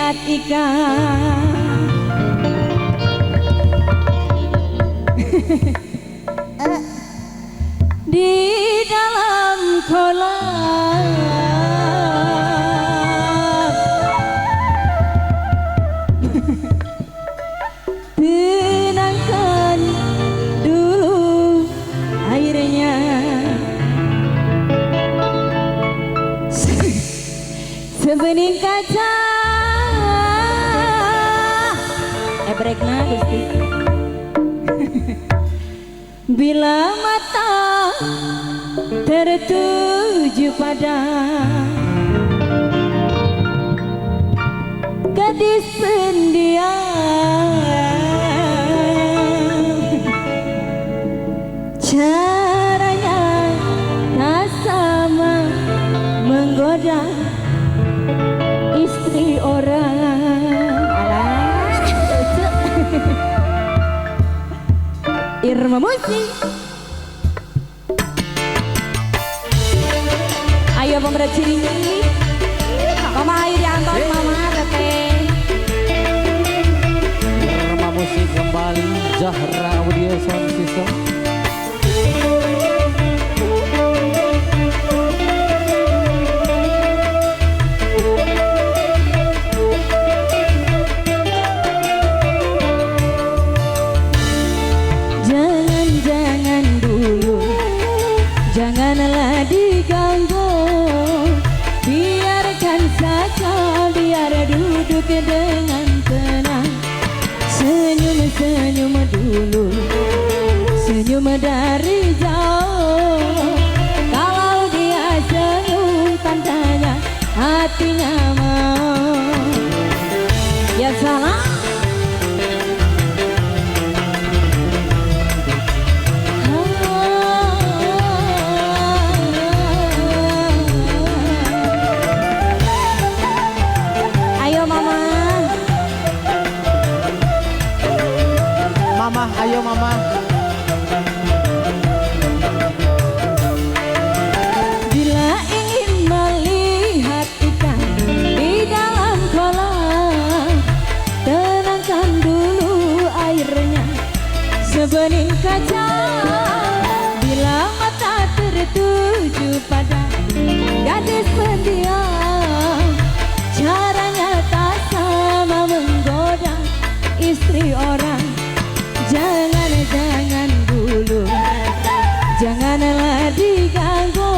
melihat ikan. Di dalam kolam tenangkan dulu airnya. Sebening kaca breakna Gusti. Bila mata tertuju pada gadis pendiam, caranya tak sama menggoda istri orang. Irma musik. Ayo pemerintah Cirinyi, Mama Ayu diantar, Mama Rete. Irma musik kembali, Zahra Audio Sound System. Janganlah diganggu, biarkan saja, biar duduk dengan tenang. Senyum-senyum dulu, senyum dari jauh. Kalau dia senyum tandanya hatinya mau. Ya salah. Ayo Mama. Bila ingin melihat ikan di dalam kolam, tenangkan dulu airnya sebening kaca. Bila mata tertuju pada gadis pendiam, caranya tak sama menggoda istri orang. Jangan dulu, janganlah diganggu,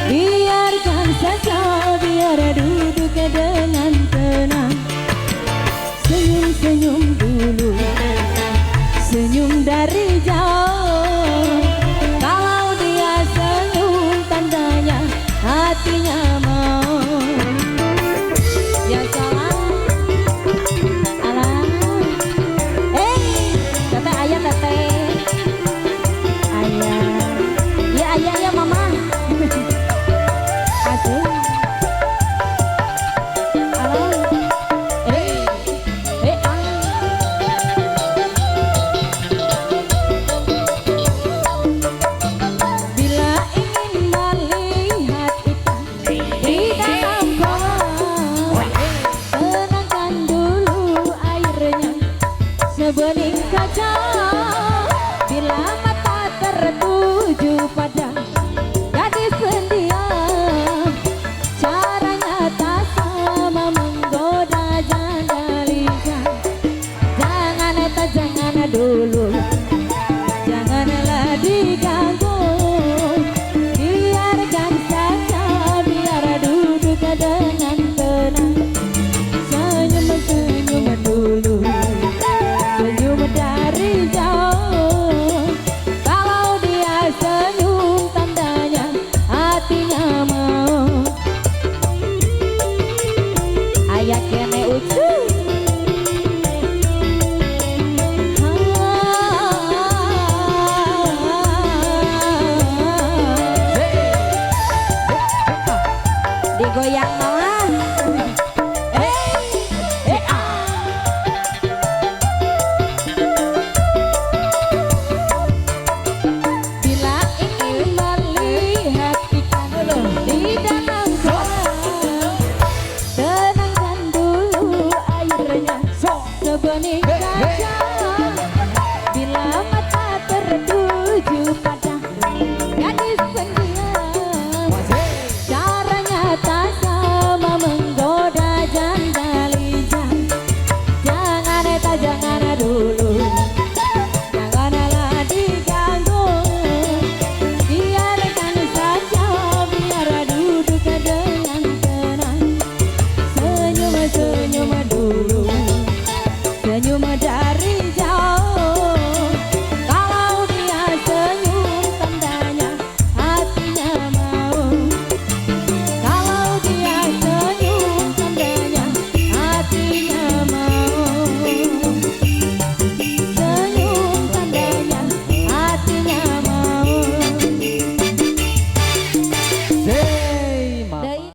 biarkan saja, biar duduk dengan tenang. Senyum-senyum dulu, senyum dari jauh. Kalau dia senyum tandanya hatinya mau. Ya salah. Sebening kaca, bila mata tertuju pada gadis pendiam, caranya tak sama menggoda janda lincah. Jangan dulu, janganlah diganggu, biarkan saja, biar duduk dengan tenang. Senyum-senyum dulu, senyum dari jauh. Kalau dia senyum tandanya hatinya mau. Ayak kene ucu. Digoyang